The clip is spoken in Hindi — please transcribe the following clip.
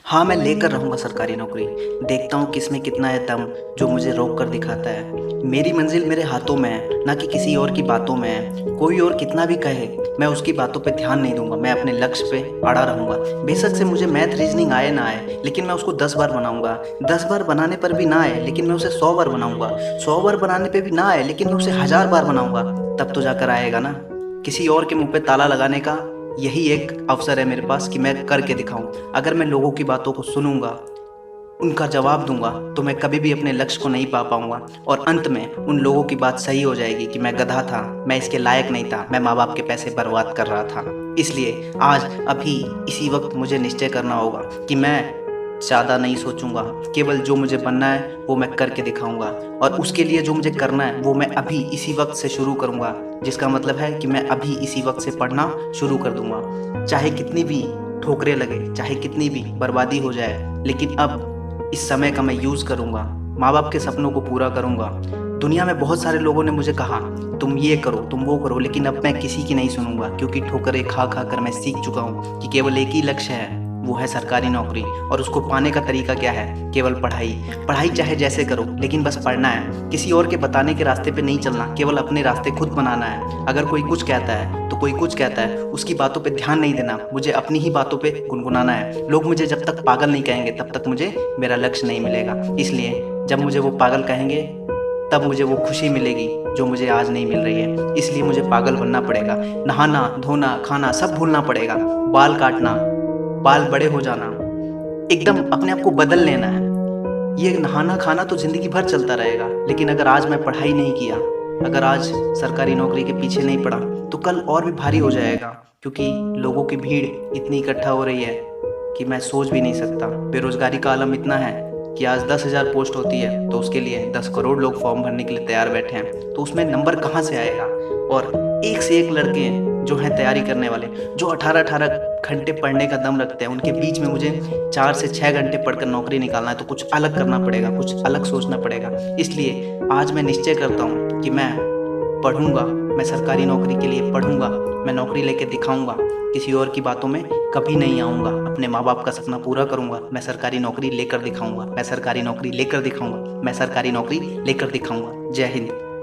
हाँ, मैं लेकर रहूँगा सरकारी नौकरी। देखता हूँ किसमें कितना है दम, जो मुझे रोक कर दिखाता है। मेरी मंज़िल मेरे हाथों में है, ना कि किसी और की बातों में है। कोई और कितना भी कहे, मैं उसकी बातों पे ध्यान नहीं दूँगा। मैं अपने लक्ष्य पे अड़ा रहूँगा। बेशक से मुझे मैथ रीज़निंग आए ना आए, लेकिन मैं उसको 10 बार बनाऊँगा। 10 बार बनाने पर भी ना आए, लेकिन मैं उसे 100 बार बनाऊँगा। 100 बार बनाने पे भी ना आए, लेकिन मैं उसे 1000 बार बनाऊँगा। तब तो जाकर आएगा ना। किसी और के मुँह पे ताला लगाने का यही एक अवसर है मेरे पास कि मैं करके दिखाऊँ। अगर मैं लोगों की बातों को सुनूँगा, उनका जवाब दूँगा, तो मैं कभी भी अपने लक्ष्य को नहीं पा पाऊँगा और अंत में उन लोगों की बात सही हो जाएगी कि मैं गधा था, मैं इसके लायक नहीं था, मैं माँ-बाप के पैसे बर्बाद कर रहा था। इसलिए आज अभी इसी वक़्त मुझे निश्चय करना होगा कि मैं ज़्यादा नहीं सोचूँगा, केवल जो मुझे बनना है वो मैं करके दिखाऊँगा और उसके लिए जो मुझे करना है वो मैं अभी इसी वक़्त से शुरू करूँगा। जिसका मतलब है कि मैं अभी इसी वक़्त से पढ़ना शुरू कर दूँगा। चाहे कितनी भी ठोकरें लगे, चाहे कितनी भी बर्बादी हो जाए, लेकिन अब इस समय का मैं यूज़ करूँगा। माँ-बाप के सपनों को पूरा करूँगा। दुनिया में बहुत सारे लोगों ने मुझे कहा, तुम ये करो, तुम वो करो, लेकिन अब मैं किसी की नहीं सुनूँगा क्योंकि ठोकरें खा-खा कर मैं सीख चुका हूँ कि केवल एक ही लक्ष्य है, वो है सरकारी नौकरी और उसको पाने का तरीका क्या है? केवल पढ़ाई। पढ़ाई चाहे जैसे करो, लेकिन बस पढ़ना है। किसी और के बताने के रास्ते पे नहीं चलना, केवल अपने रास्ते खुद बनाना है। अगर कोई कुछ कहता है, तो कोई कुछ कहता है, उसकी बातों पे ध्यान नहीं देना, मुझे अपनी ही बातों पे गुनगुनाना है। लोग मुझे जब तक पागल नहीं कहेंगे, तब तक मुझे मेरा लक्ष्य नहीं मिलेगा। इसलिए जब मुझे वो पागल कहेंगे, तब मुझे वो खुशी मिलेगी जो मुझे आज नहीं मिल रही है। इसलिए मुझे पागल बनना पड़ेगा। नहाना, धोना, खाना सब भूलना पड़ेगा। बाल काटना, बाल बड़े हो जाना, एकदम अपने आप को बदल लेना है। ये नहाना खाना तो ज़िंदगी भर चलता रहेगा, लेकिन अगर आज मैं पढ़ाई नहीं किया, अगर आज सरकारी नौकरी के पीछे नहीं पड़ा, तो कल और भी भारी हो जाएगा क्योंकि लोगों की भीड़ इतनी इकट्ठा हो रही है कि मैं सोच भी नहीं सकता। बेरोज़गारी का आलम इतना है कि आज 10,000 पोस्ट होती है, तो उसके लिए 10 करोड़ लोग फॉर्म भरने के लिए तैयार बैठे हैं। तो उसमें नंबर कहाँ से आएगा? और एक से एक लड़के जो हैं तैयारी करने वाले, जो 18-18 घंटे पढ़ने का दम रखते हैं, उनके बीच में मुझे 4 से 6 घंटे पढ़कर नौकरी निकालना है, तो कुछ अलग करना पड़ेगा, कुछ अलग सोचना पड़ेगा। इसलिए आज मैं निश्चय करता हूँ कि मैं पढ़ूँगा, मैं सरकारी नौकरी के लिए पढ़ूँगा, मैं नौकरी लेके दिखाऊँगा, किसी और की बातों में कभी नहीं आऊँगा, अपने माँ-बाप का सपना पूरा करूँगा, मैं सरकारी नौकरी लेकर दिखाऊँगा, मैं सरकारी नौकरी लेकर दिखाऊँगा, मैं सरकारी नौकरी लेकर दिखाऊँगा। जय हिंद।